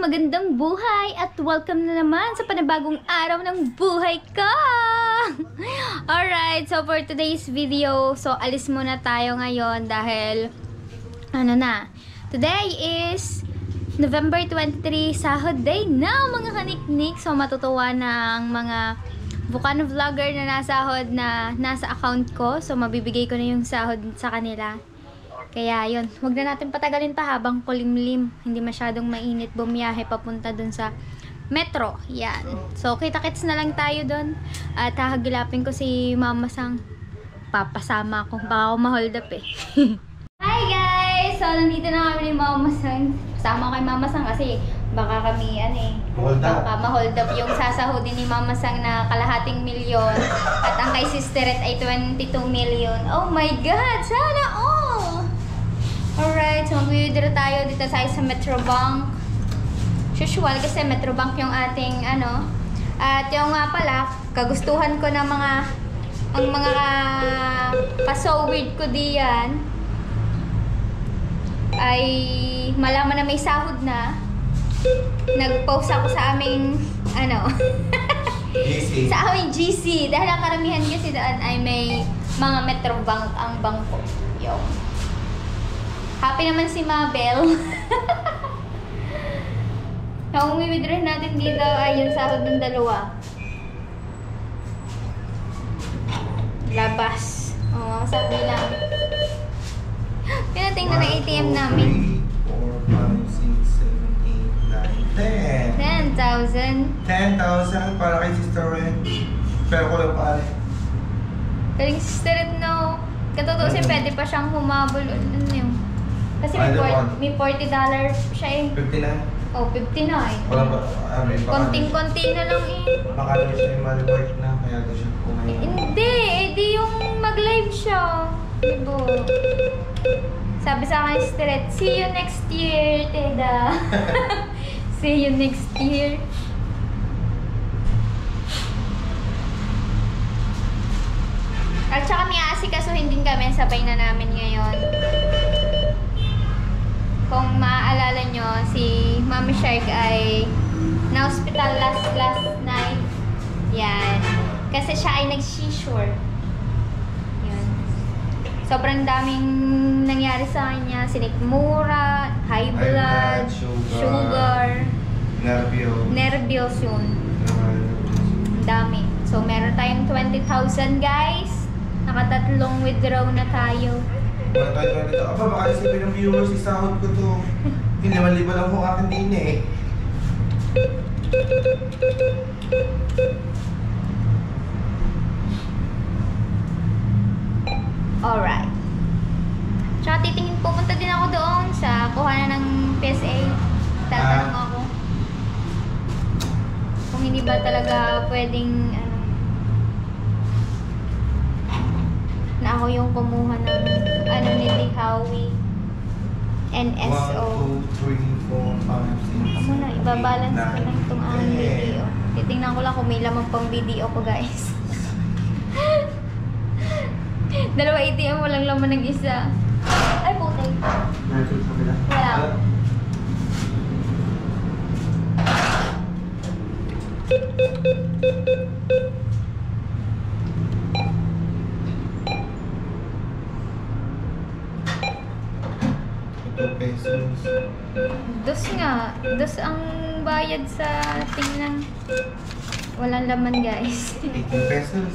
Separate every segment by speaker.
Speaker 1: magandang buhay at welcome na naman sa panibagong araw ng buhay ko! Alright, so for today's video, so alis muna tayo ngayon dahil, today is November 23, sahod day na mga kaniknik. So matutuwa ng mga Bukano vlogger na nasahod na nasa account ko. So mabibigay ko na yung sahod sa kanila. Kaya yun, huwag na natin patagalin pa habang kulimlim. Hindi masyadong mainit bumiyahe papunta dun sa metro. Yan. So, kita-kits na lang tayo dun. At hahagilapin ko si Mama Sang. Papasama ako. Baka ako ma-hold up eh. Hi guys! So, nandito na kami ni Mama Sang. Kasama ko kay Mama Sang kasi baka kami, baka ma-hold up yung sasahodin ni Mama Sang na kalahating milyon. At ang kay Sister ay 22 million. Oh my God! Sana all! Alright, so mag-withdraw tayo dito sa Metrobank. Usual kasi Metrobank yung ating At yung nga pala, kagustuhan ko ng mga kasowid ko diyan ay malaman na may sahod na. Nag-post ako sa aming
Speaker 2: GC.
Speaker 1: Sa aming GC dahil ang karamihan kasi doon ay may mga Metrobank ang bangko. Yung happy naman si Mabel. Kung i-withdraw natin dito ay yung sahod ng dalawa. Labas. Oo, sabi lang. Pinatingnan na ATM namin. 10,000.
Speaker 2: 10,000 para kay Sister Ren. Pero ko lang pare.
Speaker 1: Kaling Sister Ren, no. Katutusin, pwede pa siyang humabol. Kasi may $40 siya eh.
Speaker 2: 59?
Speaker 1: Oh, 59.
Speaker 2: Wala ba?
Speaker 1: Konting-konti na lang eh.
Speaker 2: Baka naman siya yung ma-reward na, kaya doon siya kumain.
Speaker 1: Hindi, di yung mag-live siya. Diba? Sabi sa akin, Stret, see you next year, Teda. See you next year. At saka may aasikasuhin din kami, sabay na namin ngayon. Kung maaalala nyo, si Mami Shark ay na-hospital last night. Yan. Kasi siya ay nag-seizure. Yan. Sobrang daming nangyari sa kanya. Sinikmura, high blood, sugar, nervyos yun. Ang dami. So, meron tayong 20,000 guys. Nakatatlong withdraw na tayo.
Speaker 2: Wala tayo dito. Aba, baka isipin ng viewers, isahod ko to. Hindi, 5,000 lang po akin din eh.
Speaker 1: Alright. Tsaka titingin, pupunta din ako doon sa kuhanan ng PSA. Tatanong ako. Kung hindi ba talaga pwedeng, na ako yung kumuha ng ni Howie. NSO.
Speaker 2: 1, 2, 3, 4, 5, 6, 7,
Speaker 1: Muna, ibabalance ko lang itong aking
Speaker 2: Yeah.
Speaker 1: video. Titingnan ko lang kung may lamang pang video ko, guys. Dalawa ATM, walang laman ng isa. Ay, putay. Wala.
Speaker 2: pesos.
Speaker 1: Dos nga. Dos ang bayad sa tingnan. Walang laman, guys.
Speaker 2: 18 pesos.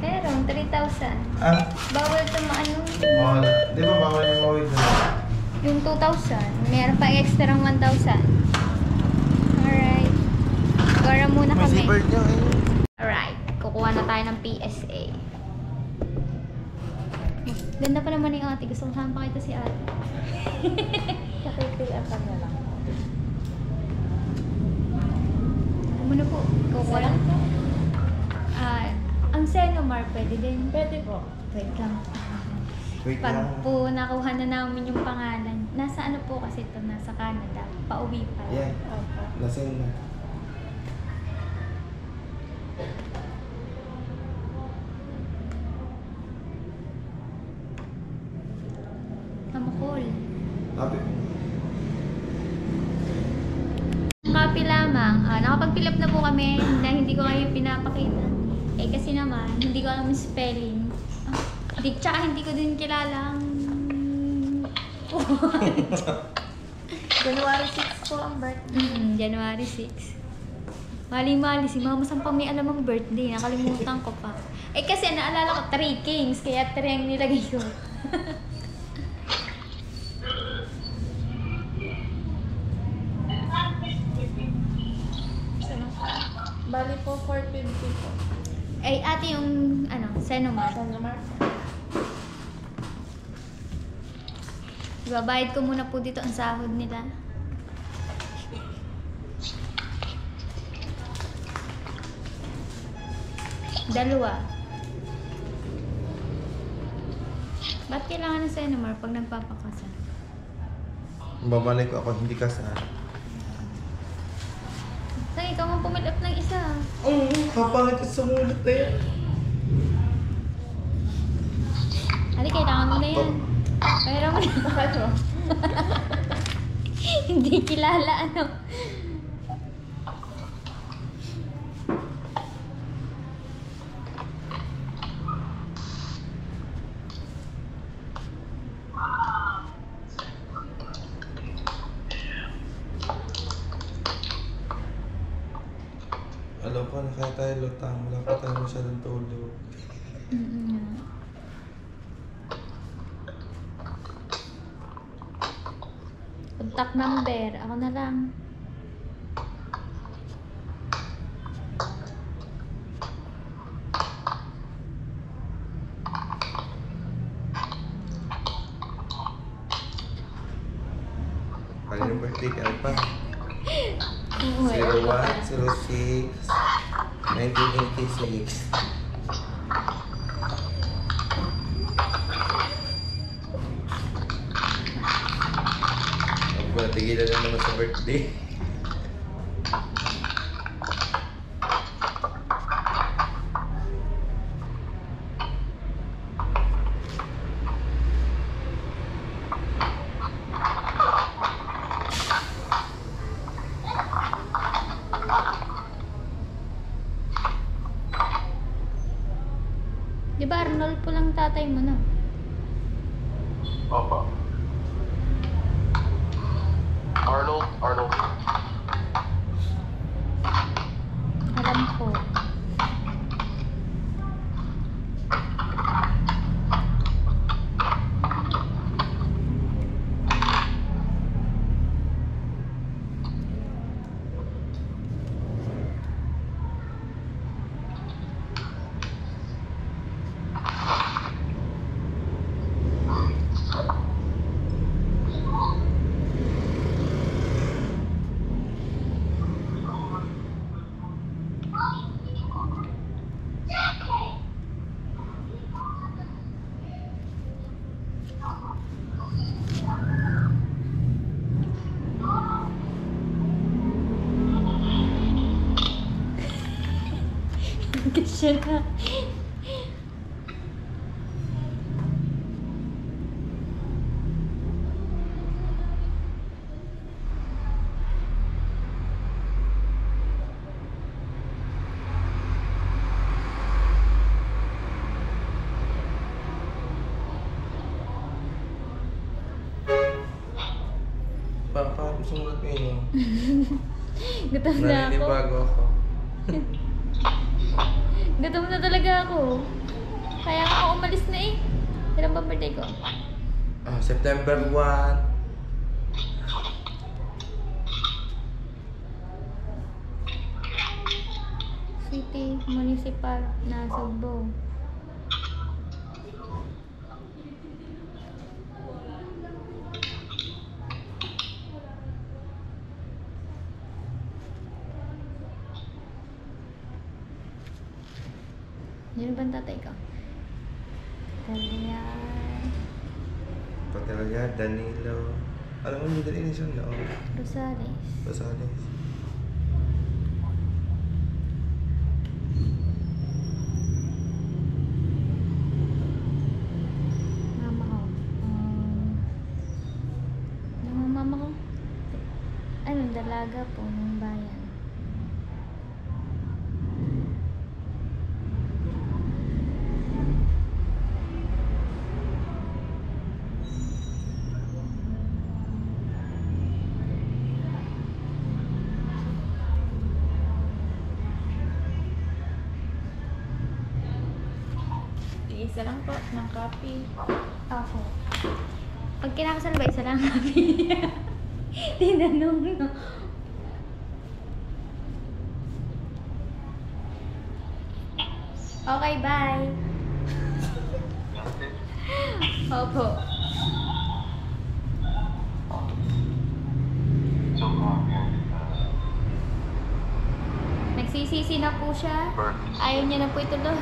Speaker 1: Pero, 3,000.
Speaker 2: Ah?
Speaker 1: Bawal ito
Speaker 2: Bawal. Di ba bawal yung mawid na?
Speaker 1: yung 2,000. Meron pa extra ng 1,000. Alright. Gara muna
Speaker 2: May
Speaker 1: kami.
Speaker 2: zipper niya eh.
Speaker 1: Alright. Kukuha na tayo ng PSA. Ganda pa naman yung ate. Gusto ko saan pakita si ate.
Speaker 3: Nakikilaan ka na lang.
Speaker 1: Ano na po? Kukuha lang. Ang Senomar pwede din.
Speaker 3: Pwede po.
Speaker 1: Wait lang.
Speaker 2: Wait
Speaker 1: Pag
Speaker 2: lang.
Speaker 1: po nakuha na namin yung pangalan, nasa ano po kasi ito, nasa Canada. Pauwi pa.
Speaker 2: Yeah.
Speaker 3: Opo.
Speaker 2: Lasing na.
Speaker 1: Kamakol.
Speaker 2: Sabi.
Speaker 1: copy lamang. Nakapag-fill up na po kami na hindi ko ngayon pinapakita. Eh kasi naman, hindi ko alam yung spelling. Tsaka hindi ko din kilala ang...
Speaker 3: January 6 po ang birthday.
Speaker 1: January 6. Mali-mali, si Mama Sampang may alam ang birthday. Nakalimutan ko pa. Eh kasi naalala ko, 3 Kings, kaya 3 ang nilagay ko.
Speaker 3: Bali po 450 po.
Speaker 1: Eh ate yung, Senomar.
Speaker 3: San Mar.
Speaker 1: Ibabayad ko muna po dito ang sahod nila. Dalawa. Ba't kailangan ng Senomar pag nagpapakasal?
Speaker 2: Babalay ko ako, hindi kasal.
Speaker 1: Saan ikaw mo pumill up ng isa?
Speaker 2: Kapangit yung sumulat na yan.
Speaker 1: Ate, kailangan mo na yan. Pero mo na. Hindi kilala,
Speaker 2: Alam ko na kaya tayo lutang. Wala pa tayo masyadong tulog.
Speaker 1: Contact number. Ako na lang.
Speaker 2: Kaya yung birthday ka pa. 01/06/1986. Tigilan na naman sa birthday.
Speaker 1: Di ba Arnold po lang tatay mo na?
Speaker 4: Opo. Arnold.
Speaker 1: Alam ko. Kasi na.
Speaker 2: Bakit sumulat ngayon?
Speaker 1: Gutom na ako.
Speaker 2: Naninibago ako.
Speaker 1: Gutom na talaga ako. Kaya ako umalis na eh. Kailan ba birthday ko?
Speaker 2: September 1.
Speaker 1: City Municipal na Sugbo. Sino ba ang tatay ko?
Speaker 2: Patelya, Danilo. Alam mo, middle initial na.
Speaker 1: Rosales.
Speaker 2: Rosales.
Speaker 1: Mama ko. Yung mama ko. Ano, dalaga po ng bayan.
Speaker 3: Isa lang po ng copy.
Speaker 1: Ako. Pag kinakasal ba, isa lang happy? Tinanong, no? Okay, bye. Opo.
Speaker 4: So,
Speaker 1: Nagsisisi na po siya.
Speaker 4: birthday.
Speaker 1: Ayaw niya na po ituloy.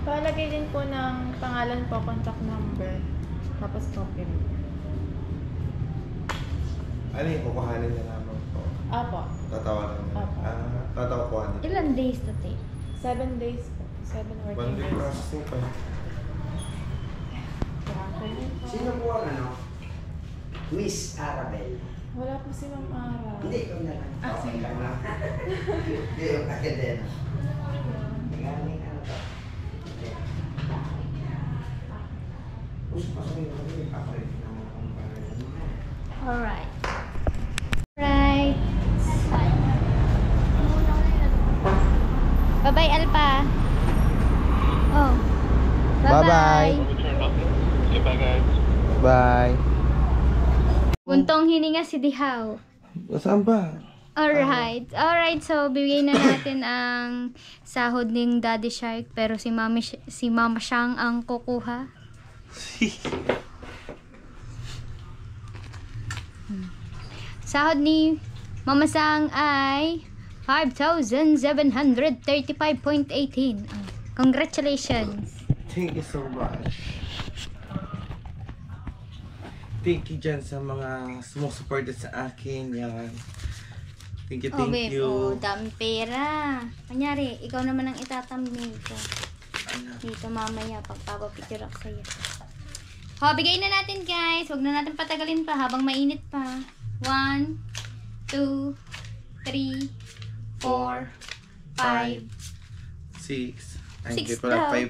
Speaker 3: Palagay din po ng pangalan po, contact number. Tapos copy rin.
Speaker 2: Ano yung kukuhanin na naman po?
Speaker 3: Apo.
Speaker 2: Tatawanan na.
Speaker 3: Opo.
Speaker 2: Tatawanan.
Speaker 1: Ilan days to take?
Speaker 3: 7 days po. 7
Speaker 2: One
Speaker 3: working
Speaker 2: day
Speaker 3: days.
Speaker 2: processing pa.
Speaker 5: Sino po ang ano? Miss Arabel.
Speaker 3: Wala po si Ma'am Ara.
Speaker 5: Hindi, ikaw na lang.
Speaker 3: Ah,
Speaker 5: Okay
Speaker 3: sige.
Speaker 5: lang na. Hindi, yung akadena. Galing ano to? Gusto pa sa mga kami, papalit naman kung paano.
Speaker 1: Alright. Right. Bye-bye, Alpa. Oh.
Speaker 2: Bye-bye.
Speaker 4: Return nothing. Say bye, guys.
Speaker 2: Bye.
Speaker 1: Buntong hininga si Dihaw.
Speaker 2: Saan ba?
Speaker 1: Alright. Alright, so bibigay na natin ang sahod ng Daddy Shark pero si Mama Siyang ang kukuha. Sahod ni Mama Sang ay 5,735.18. Congratulations.
Speaker 2: Thank you so much. Thank you dyan sa mga sumusuporta sa akin. Yan. Thank you,
Speaker 1: Oh,
Speaker 2: thank
Speaker 1: babe.
Speaker 2: you.
Speaker 1: Oh, dami pera. Kanyari, ikaw naman ang itatambing ko.
Speaker 2: Ano?
Speaker 1: Dito mamaya, pagpapapicture ako sa'yo. O, bigay na natin guys. Huwag na natin patagalin pa habang mainit pa. 1, 2, 3, 4, 5.
Speaker 2: 6. Ay,
Speaker 1: Six
Speaker 2: hindi pala.
Speaker 1: daw.
Speaker 2: 5.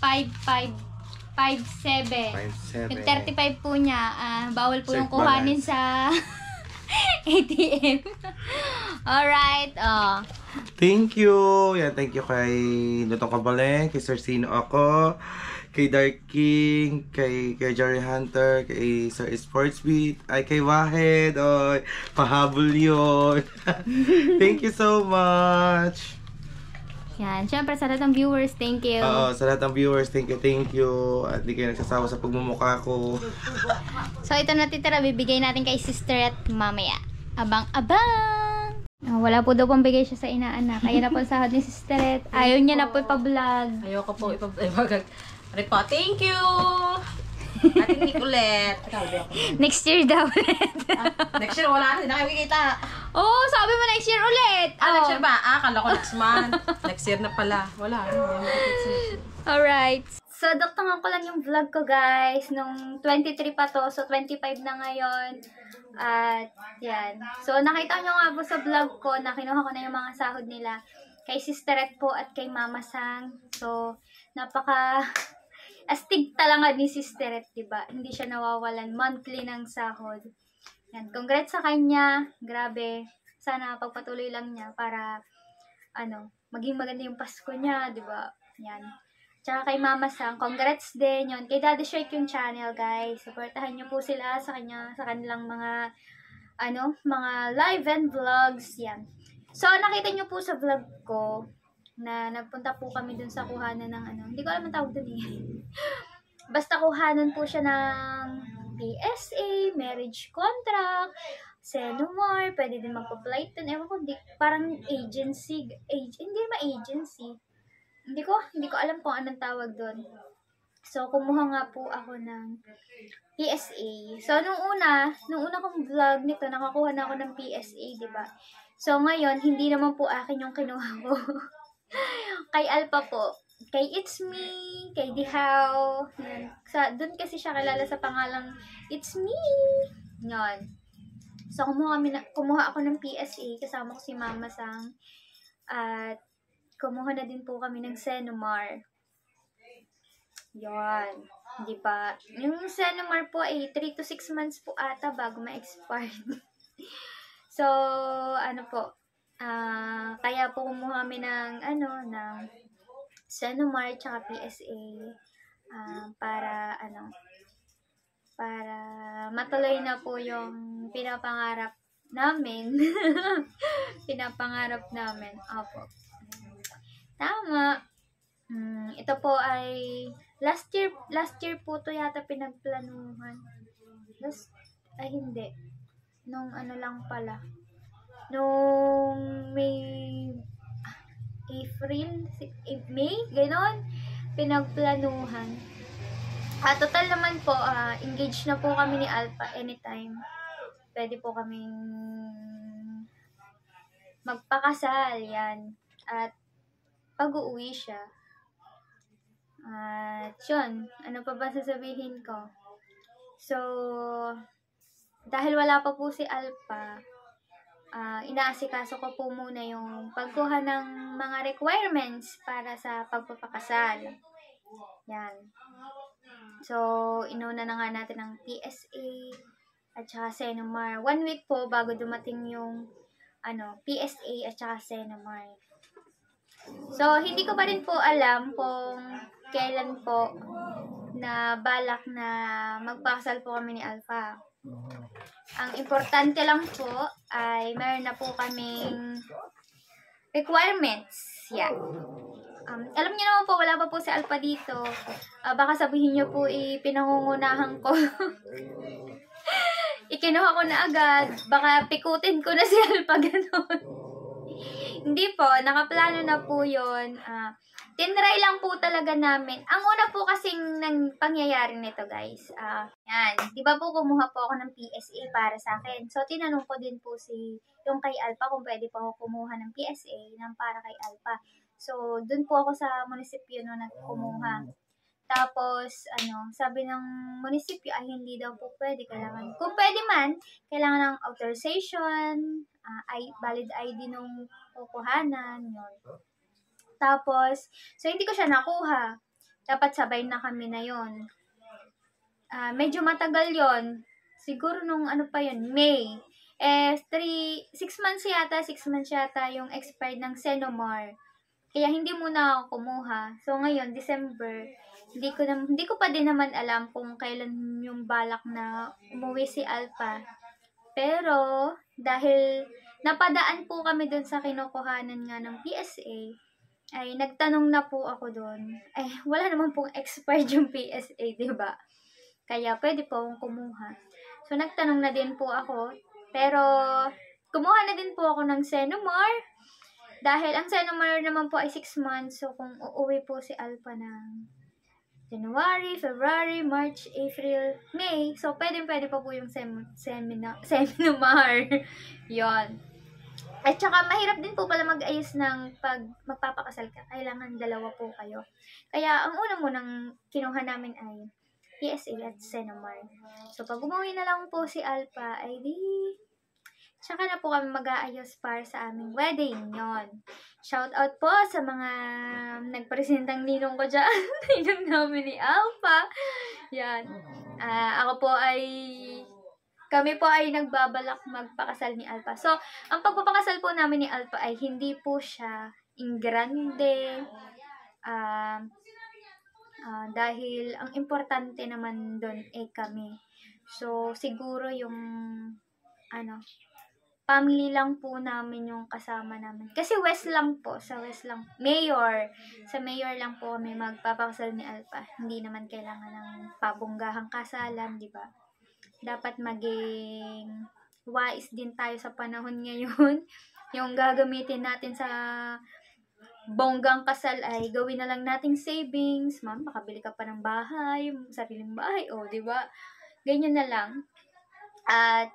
Speaker 1: 5, 7.
Speaker 2: 5, 7.
Speaker 1: Yung 35 po niya, bawal po
Speaker 2: Check
Speaker 1: yung kuhanin
Speaker 2: balance.
Speaker 1: sa ATM. Alright,
Speaker 2: Thank you. Yan, thank you kay Lutong Kabaleng, kay Sir Sino ako, kay Dark King, kay Jerry Hunter, kay Sir Sportsbeat, ay kay Wahed, oy, pahabol yun. Thank you so much.
Speaker 1: Yan, syempre sa lahat ng viewers, thank you.
Speaker 2: Oo, sa lahat ng viewers, thank you, thank you. At di kayo nagsasawa sa pagmumukha ko.
Speaker 1: So ito natitira, bibigay natin kay sister at mamaya. Abang-abang! Oh, wala po daw pang bigay siya sa inaanak. Kaya na po ang sahod ni sister at ayaw niya na po ipa-vlog.
Speaker 6: Ayoko po report. Thank you! Ating Nicolette.
Speaker 1: Next year daw ulit.
Speaker 6: Next year, wala na nakikita.
Speaker 1: Oh, sabi mo next year ulit.
Speaker 6: Next year ba? Kala ko next month. Next year na pala. Wala.
Speaker 1: Alright. So, doktangan ko lang yung vlog ko, guys. Nung 23 pa to. So, 25 na ngayon. At, yan. So, nakita nyo nga po sa vlog ko na kinuha ko na yung mga sahod nila. Kay Sisteret po at kay Mama Sang. So, astig talaga ni Sisteret, diba? Hindi siya nawawalan monthly ng sahod. Yan. Congrats sa kanya. Grabe. Sana pagpatuloy lang niya para, maging maganda yung Pasko niya, diba? Yan. Tsaka kay Mama Sang, congrats din yun. Kay Daddy Shark yung channel, guys. Supportahan niyo po sila sa kanilang mga, mga live and vlogs. Yan. So, nakita niyo po sa vlog ko, na nagpunta po kami dun sa kuhanan ng hindi ko alam ang tawag dun eh. Basta kuhanan po siya ng PSA, marriage contract, Senomar, pwede din magpa-flight dun. Ewan ko, parang agency, hindi ma-agency. Hindi ko alam kung anong tawag doon. So, kumuha nga po ako ng PSA. So, nung una kong vlog nito, nakakuha na ako ng PSA, diba? So, ngayon, hindi naman po akin yung kinuha ko. Kay Alpa po. Kay It's Me, kay Dihaw. Doon kasi siya kilala sa pangalang It's Me. Yan. So, kumuha ako ng PSA. Kasama ko si Mama Sang. At, kumuha na din po kami ng Senomar. Yan. Di ba? Yung Senomar po ay 3 to 6 months po ata bago ma-expired. So, ano po, kaya po kumuha kami ng, ng Senomar tsaka PSA para, para matuloy na po yung pinapangarap namin. Pinapangarap namin. Opo. Tama. Ito po ay last year po to yata pinagplanuhan. Hindi. Nung lang pala. Nung May, gano'n, pinagplanuhan. Total naman po, engaged na po kami ni Alpha anytime. Pwede po kaming magpakasal, yan. At pag-uwi siya. At yun, ano pa ba sasabihin ko? So, dahil wala pa po si Alpha, inaasikaso ko po muna yung pagkuha ng mga requirements para sa pagpapakasal. Yan. So, inuna na nga natin ang PSA at saka Senomar. 1 week po bago dumating yung PSA at saka Senomar. So, hindi ko pa rin po alam kung kailan po na balak na magpakasal po kami ni Alpha. Ang importante lang po ay meron na po kaming requirements. Yan. Alam niyo naman po, wala pa po si Alpha dito. Baka sabihin niyo po, pinangungunahan ko. Ikinuha ko na agad. Baka pikutin ko na si Alpha, gano'n. Hindi po, nakaplano na po yun. Tinry lang po talaga namin. Ang una po kasing nang pangyayari nito, guys. Yan. Di ba po kumuha po ako ng PSA para sa akin. So, tinanong ko din po yung kay Alpha kung pwede po ako kumuha ng PSA ng para kay Alpha. So, dun po ako sa munisipyo no nagkumuha. Tapos, sabi ng munisipyo ay hindi daw po pwede. Kung pwede man, kailangan ng authorization, valid ID nung kukuhanan, yun. Tapos, so hindi ko siya nakuha. Dapat sabay na kami na yun. Medyo matagal yon. Siguro nung pa yun, May. 6 months yata yung expired ng Senomar. Kaya hindi muna ako kumuha. So ngayon, December, hindi ko pa din naman alam kung kailan yung balak na umuwi si Alpha. Pero, dahil napadaan po kami dun sa kinukuhanan nga ng PSA, ay nagtanong na po ako dun. Wala naman pong expired yung PSA, diba? Kaya pwede po akong kumuha. So, nagtanong na din po ako. Pero, kumuha na din po ako ng Senomar. Dahil ang Senomar naman po ay 6 months. So, kung uuwi po si Alpha ng January, February, March, April, May. So, pwede pa po yung Senomar. Yon. At saka, mahirap din po pala mag-ayos ng pag magpapakasal ka. Kailangan 2 po kayo. Kaya, ang una munang kinuha namin ay PSA at Senomar. So, pag umuwi na lang po si Alpha, ay tsaka na po kami mag-aayos para sa aming wedding. Yon. Shout out po sa mga nagpresentang ninong ko dyan. Ninong namin ni Alpha. Yan. Kami po ay nagbabalak magpakasal ni Alpha. So, ang pagpapakasal po namin ni Alpha ay hindi po siya in grande. Dahil ang importante naman doon ay kami. So, siguro yung family lang po namin yung kasama namin. Kasi West lang po. Sa West lang. Mayor. Sa Mayor lang po kami magpapakasal ni Alpha. Hindi naman kailangan ng pabunggahang kasalan, di ba? Dapat maging wise din tayo sa panahon ngayon. Yung gagamitin natin sa bonggang kasal ay gawin na lang nating savings. Ma'am, makabili ka pa ng bahay, sariling bahay, di ba? Ganyan na lang. At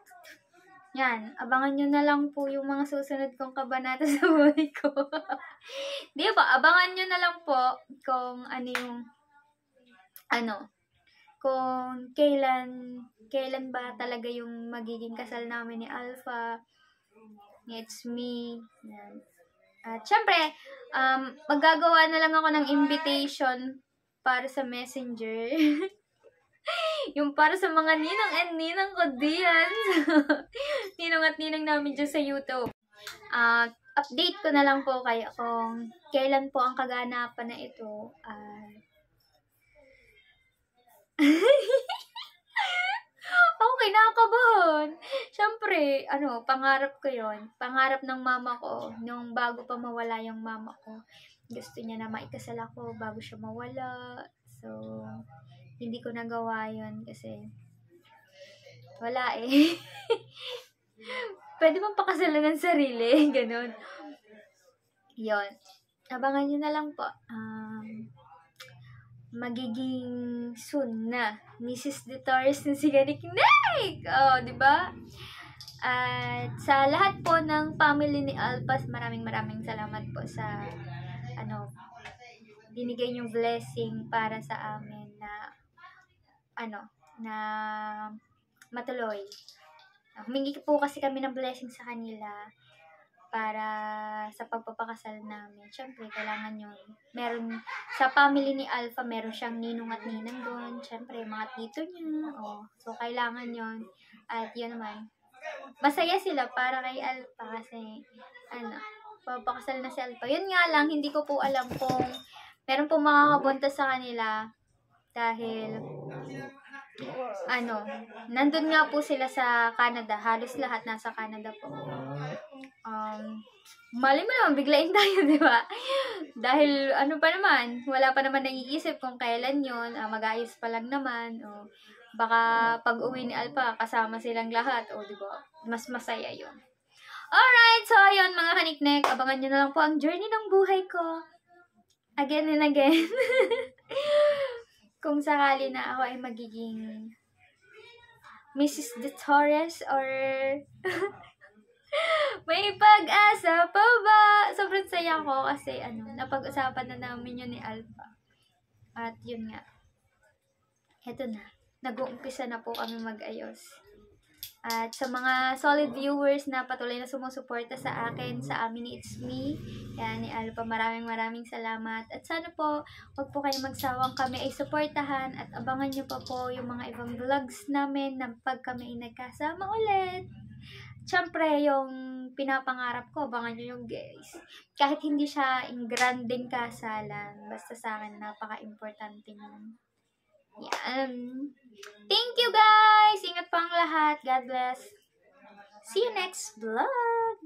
Speaker 1: yan, abangan nyo na lang po yung mga susunod kong kabanata sa buhay ko. Di ba? Abangan nyo na lang po kung kung kailan ba talaga yung magiging kasal namin ni Alpha. It's me. Yan. At syempre, maggagawa na lang ako ng invitation para sa Messenger. Yung para sa mga ninang and ninang ko diyan. Ninong at ninang namin dyan sa YouTube. Update ko na lang po kayo kung kailan po ang kaganapan na ito. Ako kinakabahan. Siyempre, pangarap ko yon. Pangarap ng mama ko. Nung bago pa mawala yung mama ko. Gusto niya na maikasal ako bago siya mawala. So, hindi ko nagawa yon kasi wala eh. Pwede bang pakasalan ng sarili? Ganon. Yon. Abangan nyo na lang po. Magiging soon na Mrs. De Torres ng Siganik Nick! Oh, di ba? At sa lahat po ng family ni Alpas, maraming salamat po sa binigay yung blessing para sa amin na matuloy. Humingi po kasi kami ng blessing sa kanila para sa pagpapakasal namin. Siyempre, kailangan yun. Meron, sa family ni Alpha, meron siyang ninong at ninang doon. Siyempre, mga tito niya. So, kailangan yun. At yun naman, masaya sila para kay Alpha kasi, papakasal na si Alpha. Yun nga lang, hindi ko po alam kung meron po makakabunta sa kanila dahil nandun nga po sila sa Canada. Halos lahat nasa Canada po. Mali mo naman, biglain tayo, di ba? Dahil, pa naman, wala pa naman naiisip kung kailan yun, mag-ayos pa lang naman, baka pag-uwi ni Alpha, kasama silang lahat, di ba? Mas masaya yun. Alright, so yun, mga kaniknek, abangan nyo na lang po ang journey ng buhay ko. Again and again. Kung sakali na ako ay magiging Mrs. De Torres or may pag-asa pa ba? Sobrang saya ko kasi napag-usapan na namin yun ni Alpha. At yun nga. Eto na. Nag-uumpisa na po kami mag-ayos. At sa mga solid viewers na patuloy na sumusuporta sa akin, sa amin ni It's Me, yan ni Alpha, maraming salamat. At sana po, wag po kayong magsawang kami ay suportahan at abangan nyo pa po yung mga ibang vlogs namin na pag kami ay nagkasama ulit. Siyempre, yung pinapangarap ko, abangan nyo yung guys. Kahit hindi siya in granding kasalan, basta sa akin, napaka-importante nun. Yan. Thank you guys! Ingat po ang lahat. God bless. See you next vlog!